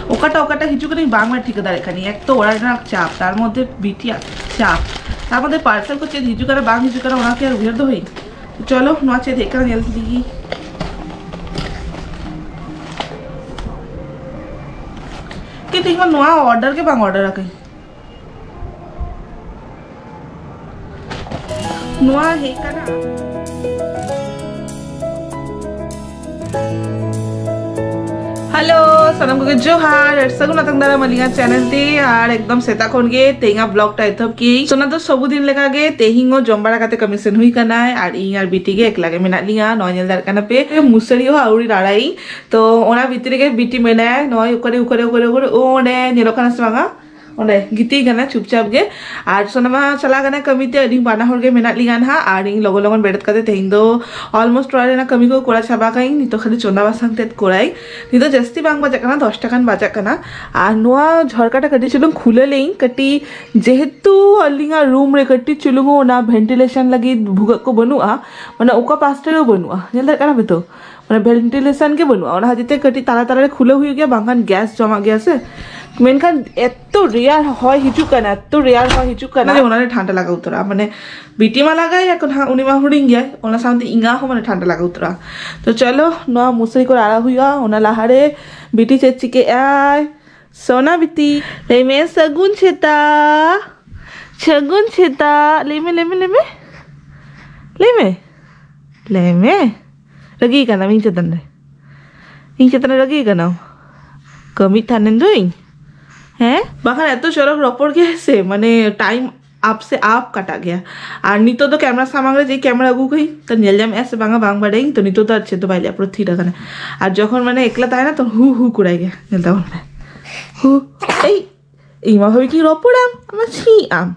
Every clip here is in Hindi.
ওকাটা কিছু করে বাংলা ঠিকাদার এখানে এক তো ওরা চাপ তার মধ্যে বিটি চাপ তার মধ্যে পার্সেল করছে হিজু করে বাং হিজু করে ওনাকে আর উইয়ার হই चलो नुआ चे देखकर जल्दी दी कि ठीक है नुआ ऑर्डर के बांग ऑर्डर रखे नुआ है का ना हेलो सनम को जोहार सगुना तंगदारा मलिया चैनल ते और एकदम सेता खोन गे तेंगा ब्लॉग टा इथब की सोना तो सब दिन लेका गे तेहिंगो जम्बारा काते कमीशन हुई कना और इ और बीटी गे एकला गे मेना लिया नॉयल दार कना पे मुसरी हो आउरी राड़ाई तो ओना भीतरे गे बीटी मेना नॉय उकरे उकरे उकरे उकरे ओने नेलो कना सवांगा ओने गिती गना चुपचाप गे और सोनामा चला गना कमीते अडी बाना हर गे मेना लिया ना और इ लगन लगन बेडत काते तेहिं दो ऑलमोस्ट वाले ना कमी को कोड़ा छाबा काई नि तो खाली चोंदा बासांग तेत कोड़ाई नि तो जस्ती बांग बाजा कना 10 टाकान बाजा कना और नुआ झरकाटा कटी चलुंग खुले लेई कटी जेहेतु अलिंगा रूम रे कटी चलुंगो ना वेंटिलेशन लगी भुगा को बनुआ माने ओका पास्टे रो बनुआ नेलर कना बेतो माने वेंटिलेशन के बनुआ ओना हजिते कटी ताला ताला खुले हुई गया बांगान गैस जमा गया से मेनखान एत्तो रेयार হয় হিজু কানা এত্তো রেয়ার হয় হিজু কানা যে ওনারে ঠান্ডা লাগা উতরা মানে বিটি মা লাগাই এখন উনি মা হুড়িং গিয়া ওনা সামনে ইঙ্গা हो মানে ঠান্ডা লাগা উতরা তো চলো নো মুসরি করে আড়া हुआ ওনা লাহারে বিটি চেচি के आय सोना बिटी ले में सगुन छेता लेमे रगी काना मिंग चेतन रगी काना कमी थानेन दोई हैं बाखान एतो चरक रपड़ गया से माने टाइम आप से आप काटा गया और नितो तो कैमरा सामग्री जे कैमरा अगू गई तो नेलजाम ऐसे बांगा बांग बाड़े तो नितो तो अच्छे तो बाइले अपरो थी रखने और जखन माने एकला ताय ना तो हु कुड़ाई गया नेलता बोलने हु ए इमा भाभी की रपड़ाम आमा छी आम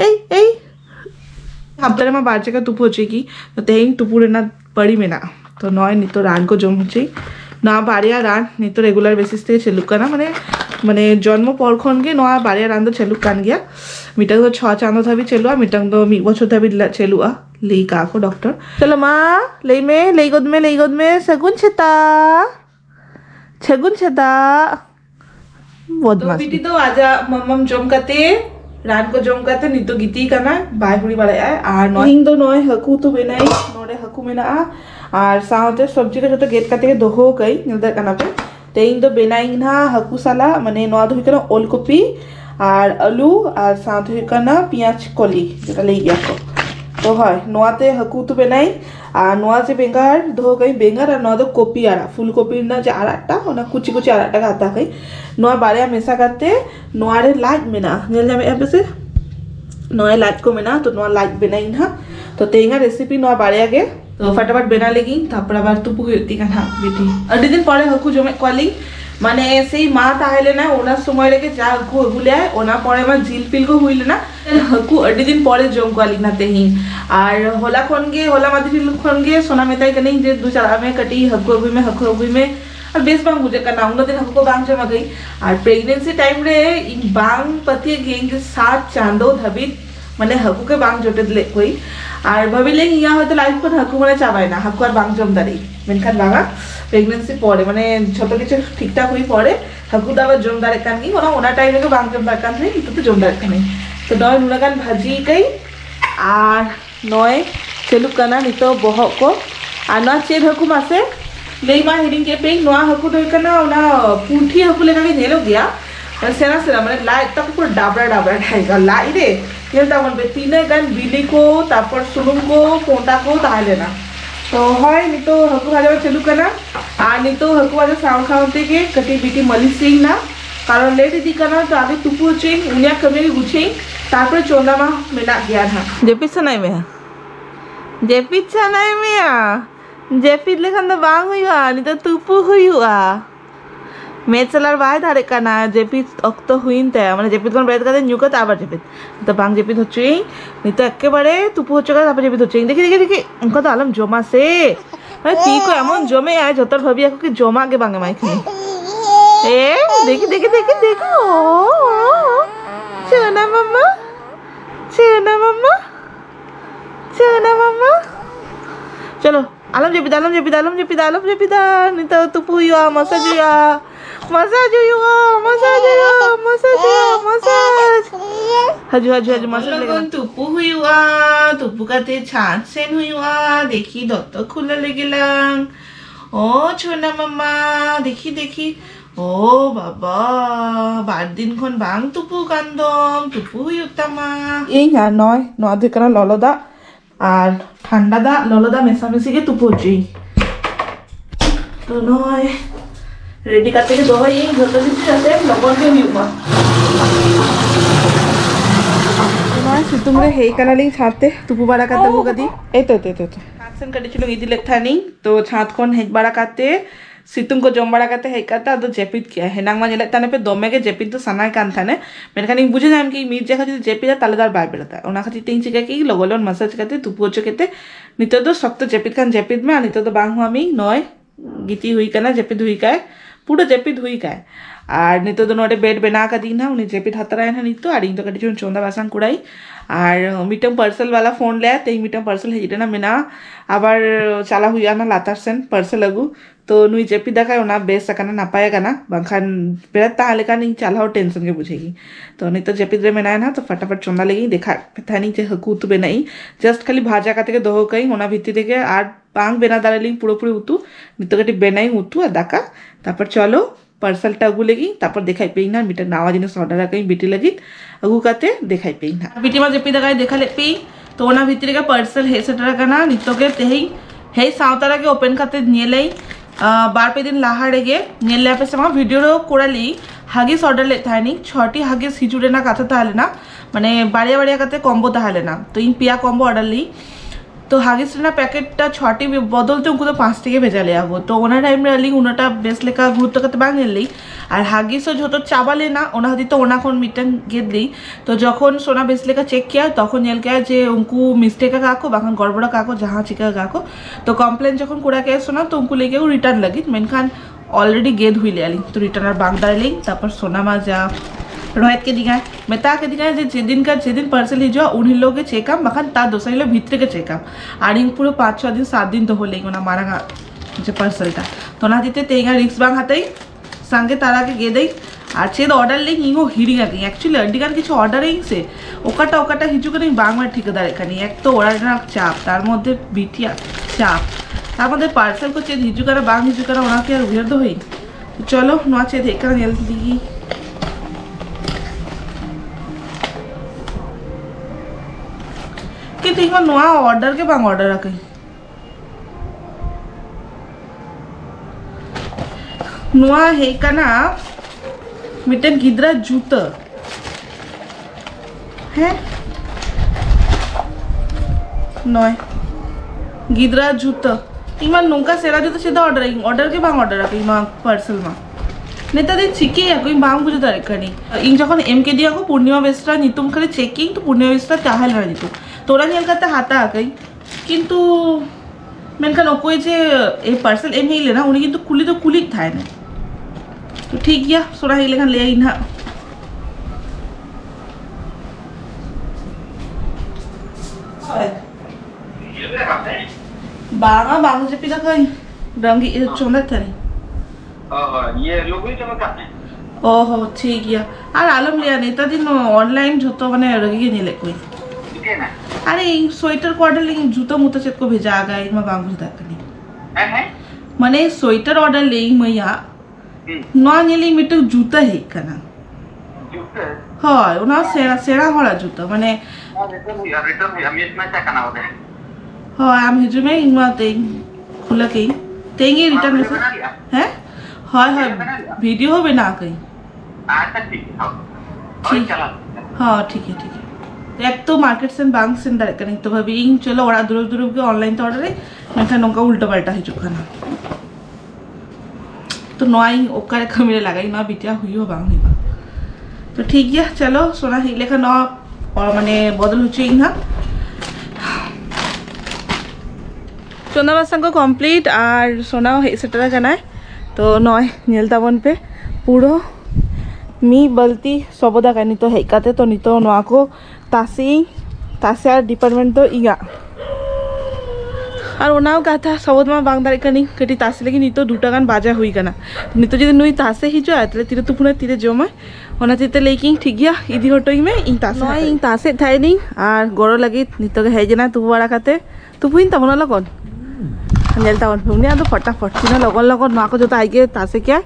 ए हफ्ते में बार जगह तुपु होचे की तो तेहिं तुपुरे ना पड़ी में ना तो नय नितो रान को जम होचे ना बाड़िया रान नितो रेगुलर बेसिस ते चलुक ना माने माने जन्म परखन के नया बाड़िया रान तो चलुक कान गया मिटांग तो 6 चांदो था भी चलुआ मिटांग तो 1 बछर था भी चलुआ लेई काको डॉक्टर चलो माँ लेई गोद में सगुन छता बदमाश बेटी तो आजा मम्मम जमकाते रान को जमकाते नितो गीती काना बाय हुड़ी बाड़ाय और नहिंग दो नय हकू तो बेनाई नोडे हकू मेना और साउते सब्जी का जो गेट काते के दोहो कई निलदा काना पे तेहिं दो बेनाई ना हकू साला माने नोआ दो हिकना ओलकपि और आलू और साथ हिकना पियाज कली जेटा लई गया तो है नोआते हकू तो बेनाई और नोआ से बेंगार दो गई बेंगार और नोआ दो कपि आड़ा फुल कपि ना जे आड़ाटा ओना कुची कुची आड़ाटा का आता गई नोआ बाड़िया मेसा करते नोआ रे लाइट मेना नेल जामे एप से नोआ लाइट को मेना तो नोआ लाइट बेनाई ना तो तेंगा रेसिपी नोआ बाड़िया के तो फटाफट बेना लेगी तापर आबार तुपु हुईती काना बेटी अड्डी दिन परे हकू जमे कली माने से माँ ताहले ना ओना समय लेके जा हकू अगुले ओना परे मा झील पिल को हुईले ना हकू अड्डी दिन परे जम कली ना तेहिं और होला खनगे होला मादी खनगे सोना मेताई कने जे दु चार में कटी हकू अगुई में और बेस बांग बुझे का नाम दिन हकू बांग जमा गई और प्रेगनेंसी टाइम रे बांग पति गेंग 7 चांदो धबी माने हकू के बांग जोटे दिले कोई और भाविले इया हयतो लाइफ कोन हकू माने चाबाय ना हकू और बांग जम दारी मेनखान बांगा प्रेगनेंसी पड़े माने छोटो किछु ठीकठाक हुई पड़े हकू दाबा जम दारे कान की ओना टाइम रे बांग जम दारे कान नहीं तो जम दारे कान तो नय नुना कान भाजी कई और नय चलु काना नितो बहक को और ना चेद हकू मासे लेई मा हिडिंग के पे नोआ हकू दो काना ओना पुंठी हकू लेका के नेलो गया सेना माने लाई तक पूरा डाबरा ठाइगा लाई रे केलता मन बे तीने गान बिली को तापर सुनुम को कोंटा को ताहले ना तो হয় নিতো হকু ভাজা চলু কানা আর নিতো হকু ভাজা সাউন্ড খাওয়াতে के कटी बिटी मलिसिंग ना कारण लेट दी काना तो आगे तुपु चेंग उनिया कमे गुछे तापर चोंदा मा मेना गया था जेपिसा नाई में जेपित लेखन तो बांग हुआ नितो तुपु हुआ मेचलार बाय धारे काना जेपित अक्तो हुइन ते माने जेपित कोन बेद काते न्यूका आबार जेपित तो बांग जेपित होचुई नितो एकेबारे तुपु होचो का तापर जेपित होचुई देखि उनका तो आलम जमा से माने ती को एमन जमे आय जतर भाबी आको कि जमा के बांगे माइखनी ए देखि देखो चना मम्मा चलो आलम जेपित नहीं तो तुपु हुआ मसाज हुआ massage yuk, massage yuk, massage. Haju massage lagi. Tupu huyuk, tupu kate chan sen huyuk, dekhi doktor khula lagi lang. Oh, chona mama, dekhi. Oh, baba, bardin kon bang tupu kandom, tupu huyuk tama. Ini ya, noi dekana lolo da, আর ঠান্ডা দা ললো দা মেশামেশি কে তুপু হচ্ছে তো নয় রেডি করতে के दो ये घर का दिख जाते हैं लगन के भी ऊपर नय सितुमरे हे कनालिंग छाते तुपु बड़ा करते वो कदी ए तो एक्शन कडी चलो इदी लेथा नहीं तो छात कोन हेज बड़ा करते सितुम को जम बड़ा करते है करता तो जेपित किया है नांग माने तने पे दोमे के जेपित तो सनाय कान थाने मेनखान इन बुझे जाम कि मीट जगह जदि जेपित तालेदार बाय बेलता ओना खाती तीन चिका की लगोलन मसाज करते तुपु चकेते नितो तो सख्त जेपित कान जेपित में नितो तो बांग हुआ मी नय गीती हुई कना जेपित हुई काय पूरा जेपित हुई काय আর নিতো তো নোটে বেড বেনা का दिन है उन्हें जेपित हतरा है नितो আর ইন তো কাটি চোন্দা বাসান কুড়াই আর মিটম পার্সেল वाला फोन ले ते मिटम पार्सल है जितना मेना আবার চালা हुई ना लातारसेन पार्सल लगू तो नुई जेपी देखाय ना बेस सकना ना पाएगा ना बंखान बेरा ताले का नहीं चालाओ टेंशन के बुझेगी तो नहीं तो जेपी रे मेना है ना तो फटाफट चोंदा लगी देखा था नहीं हकू तो बेनाई जस्ट खाली भाजा का থেকে দহ কই ওনা ভিত্তি থেকে আর পাং বেনা দাঁড়ালি পুরোপুরি উতু নিতো কাটি বেনাই উতু আর দাকা তারপর চলো পার্সেলটা আগু লাগি তারপর দেখাই পেই না মিটা নাওয়া জিনিস অর্ডার কই বিটি লাগি আগু কাতে দেখাই পেই না বিটি মা जेपी দেখাই দেখালে পেই তো ওনা ভিত্তি থেকে পার্সেল হে সেটার কানা নিতোকে তেই হে সাউতারা के ओपन खाते নিয়ে লাই बार पे दिन लाहाड़े नेल्ले पे समा वीडियो कोड़ाली हागिस ऑर्डर लेता है नहीं 6टी हागिस हिजुड़े ना कथा ताले ना माने बाड़िया बाड़िया कते कॉम्बो ताले ना तो इन पिया कॉम्बो ऑर्डर ली तो हागिस ना पैकेटटा 6टी बदलते उनको तो 5टी के भेजा लिया वो तो ओना टाइम रे उनाटा बेस लेका गुरुत्व कते बांग नेली আর হাগিসও যত চাবালে না ওনা হদি তো ওনা কোন মিটন গেদলি তো যখন সোনা বেস লেকা চেক কিয়া তখন নেল কে যে उनको मिस्टेक काको बाखन गड़बड़ा काको जहाँ चिका काको तो कम्प्लेन जखन कोड़ा के सोना तो उनको लेके रिटर्न लगी मेनखान ऑलरेडी गेद हुई लियाली तो रिटर्न और बांग दाड़ली तापर सोना मा जा रोहित के दिखाए मेता के दिखाए जेदिन पार्सल हिजो उन लोग चेकअप बाखान ता दोसर हिलो भितर के चेकअप और इन पूरा 5-6 दिन 7 दिन तो हो लेगी ना मारा जो पार्सलटा तो ना दीते तेगा रिक्स बांग हाते संगे तारा के गे दई আর চেদ অর্ডার লেই ইগো হিড়িং আগে অ্যাকচুয়ালি আডিগান কিছু অর্ডার এইছে ওকাটা হিজু করে বাংলার ঠিকাদার এখানে এক তো অর্ডার চাপ তার মধ্যে বিটিয়া চাপ তার মধ্যে পার্সেল কো চেদ হিজু করে বাং হিজু করে ওনাকে আর উইয়ার দো হই চলো নোয়া চেদ এখানে নেল দিগি কিন্তু ইগো নোয়া অর্ডার के बांग ऑर्डर রাখে নোয়া হে কানা मिटन गिद्रा जूता है नॉय गिद्रा जूता इमा नोंका सेरा जूता सीधा ऑर्डर के बांग ऑर्डर आके इमा पार्सल मा नेता दिन चिके या कोई बांग बुझे तारे कनी इन जखन एम के दिया को पूर्णिमा बेस्ट्रा नितुम खाली चेकिंग तो पूर्णिमा बेस्ट्रा चाहल ना दितु तोरा नेल करते हाता आकई किंतु मेनखान ओकोई जे ए पार्सल एम हेले ना उनी किंतु कुली तो कुली थाय ना तो ठीक है सोना ही लेखन ले आई ना बांगा से पिता कहीं रंगी चोंदा था नहीं ये लोग भी चमका है ओहो ठीक है और आलम लिया नहीं था दिन ऑनलाइन जो तो मैंने रंगी नहीं ले कोई ठीक है ना अरे स्वेटर को ऑर्डर लेकिन जूता मुता चेत को भेजा आ गया मैं बांगू से तक नहीं है मैंने स्वेटर ऑर्डर ले मैं यहाँ नॉन ये मिट जूता है कना जूता हाँ उना सेरा होला जूता माने रिटर्न हम इसमें क्या करना होता है हाँ हम हिजु में इनवा ते खुला कहीं तेंगे रिटर्न में है हाँ वीडियो हो बिना कहीं अच्छा ठीक है हाँ ठीक है एक तो मार्केट से बांग से डायरेक्ट नहीं तो भाभी इन चलो और दूर के ऑनलाइन तो ऑर्डर है मैं था नौका उल्टा पलटा हिजु खाना तो नॉइंग ओकर का मेरे लगाई ना बिटिया हुई हो बांग हुई तो ठीक है चलो सोना ही लेखा न और माने बदल हो ना चोना बासन को कमप्लीट और सोना सेटा जाना तो नय नेलताबन पे पूरा मी बल्ती सबदा का तो हेकाते तो नितो नवा को तासी डिपार्टमेंट तो इगा और ओनाओ कथा सबद मा बांग दारे कनी कटी तासे लगी नितो दुटा गान बाजा हुई कना नितो जदि नुई तासे हिजुआ तले तिरे तुपुना तिरे जोमा ओना तिते लेकिन ठीक गया इदी हटोई में इन तासे नय इन तासे थाई नी और गoro लगी नितो के हेजना तुपु बाड़ा काते तुपुइन तमना लगन नेलता वन उनी आदो फटाफट तिना लगन लगन मा को जोता आइगे तासे क्या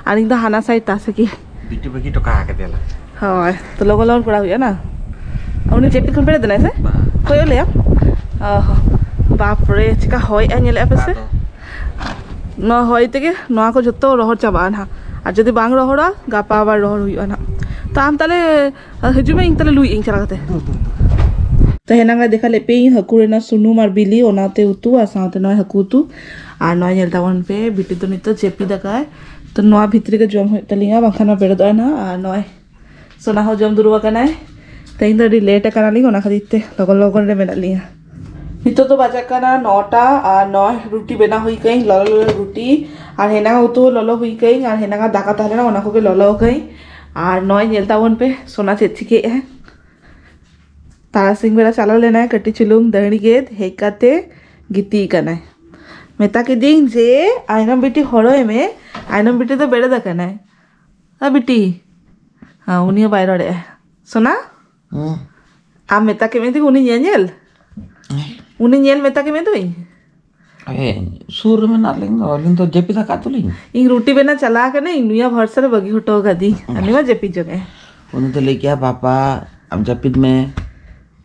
और इन हाना साइड तासे की बिटी बगी टका आके देला हाय तो लगन लगन करा हुआ ना उनी जेपी खन पेरे देना से कोयो ले बाप रे चिका होय एनेले आपसे न होय तेगे नवा को जतो रहर चाबा ना और जदि बांग रहरा गापा आबार रहर हुई ना तो आम ताले हजु में इन ताले लुई इन चलाते तो हेनांगा देखा लेपे हकु ना सुनुम और बिली ओनाते उतु आ साथे नय हकु उतु और नय नेलता वन पे बिटी तो नितो जेपी दकाय तो नवा भितरी के जम होय तलिया बाखाना बेड़ दय ना और नय सोना हो जम दुरुवा कनाय तेन तो लेट कनाली ओना खातिर लगन लगन रे मेना लिया नितो तो बाजा कना 9टा और 9 रुटी बेना हुई कहीं ललो रुटी और हेना उतो ललो हुई कहीं और हेना दाका ताले ना ओना को ललो कहीं और 9 नेलता वन पे सोना चेची के है तारा सिंह बेरा चला लेना है कटी चुलुंग दहनी गेद हेकाते गीती कना है मेता के दिन जे आइनम बेटी हरोय में आइनम बेटी तो बेड़े दकना है आ बेटी हाँ उनी बाहर रे सोना आ मेता के में थी उनी नेल उनी नेल मेता के में तो ए सूर में ना लेंगे तो जेपी था कातुलिंग इन रोटी बेना चला के ना इनुया भरसर बगी हटो गदी अनिवा जेपी जगह उन्हें तो लेके आ पापा हम जपित में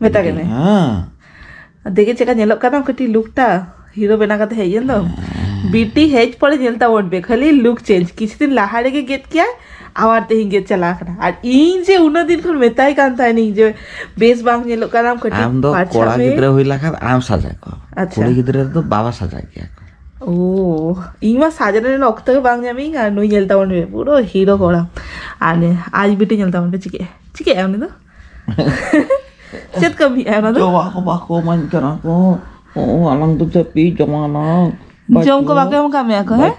मेता के में हां देखे चेका नेलक का कटी लुकटा हीरो बेना का है ये लो बीटी हेज पड़े नेलता वन पे खाली लुक चेंज किसी दिन लाहारे के गेट किया आवार ते हिंगे चला करा और इन जे उन दिन खन मेताई कांता नहीं जे बेस बांग नेलक का नाम कटी आम दो कोड़ा गिद्रे होइला खा आम सजा को अच्छा कोड़ी गिद्रे तो बाबा सजा किया ओ इमा साजने ने ओक्त के बांग जामी आ नुई नेलता वन पे पूरो हीरो कोड़ा आने आज बीटी नेलता वन पे चिके चिके आउने तो चेत कभी है ना तो बाको मन करा को ओ अलंग तो जपी जमाना जम को बाके हम काम याको है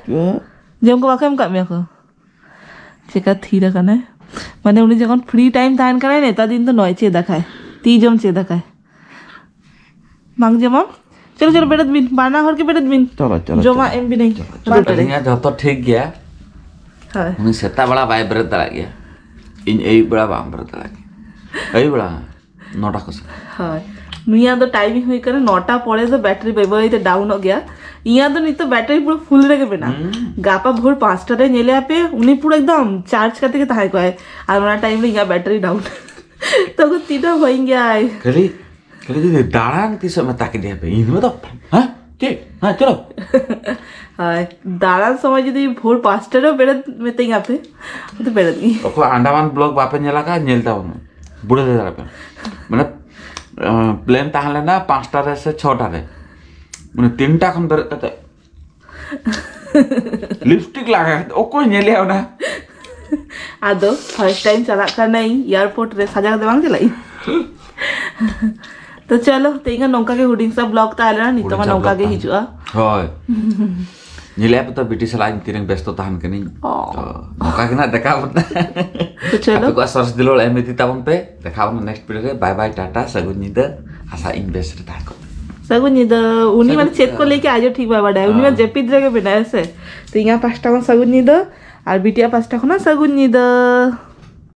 जम को बाके हम काम याको चेका थीरा कना माने उनी जखन फ्री टाइम तान करे नेता दिन तो नय चे देखाय ती जम चे देखाय मांग जमा चलो चलो बेड़त बिन बाना हर के बेड़त बिन चलो चलो जमा एम भी नहीं चलो रिंगा जतो ठीक गया हाय उनी सेता बड़ा बाय ब्रत दला गया इन एई बड़ा बाम ब्रत दला गया एई बड़ा 9टा को हाय नुया तो टाइमिंग हुई करे 9टा पड़े तो बैटरी बेबई तो डाउन हो गया इया तो नहीं तो बैटरी पूरा फुल रहे बिना गापा भोर 5टा रे नेले आपे उनी पूरा एकदम चार्ज करते के ताहे को है और वाला टाइम में बैटरी डाउन तो को तीटा होई गया है कली दे दाड़ांग ती समय ताके दे पे इन तो हां के हां चलो हाय दाड़ांग समय यदि भोर 5टा रे बेड़ में ते यहां पे तो बेड़ नहीं ओको अंडमान ब्लॉक बापे नेला का नेलता वन बुड़े दे पे माने प्लेन ताहले ना 5टा रे से 6टा रे माने 3टा खन बर कते लिपस्टिक लगा ओको नेले आना आदो फर्स्ट टाइम चला का नहीं एयरपोर्ट रे सजा दे बांग चलाई तो चलो तेगा नौका के हुडिंग सब ब्लॉग ता आला नहीं तो नौका के हिजुआ होय निले तो बिटी सला तिरंग व्यस्त ताहन के नहीं नौका के ना देखा बता तो चलो को सर्च दिलो एमती तावन पे देखाव नेक्स्ट वीडियो रे बाय बाय टाटा सगुनी द आशा इन्वेस्ट ता को सगुनी द उनी माने चेक को लेके आजो ठीक बाबा डा उनी माने जेपी द्रे के बिना ऐसे तो यहां 5टा सगुनी द और बिटिया 5टा खना सगुनी द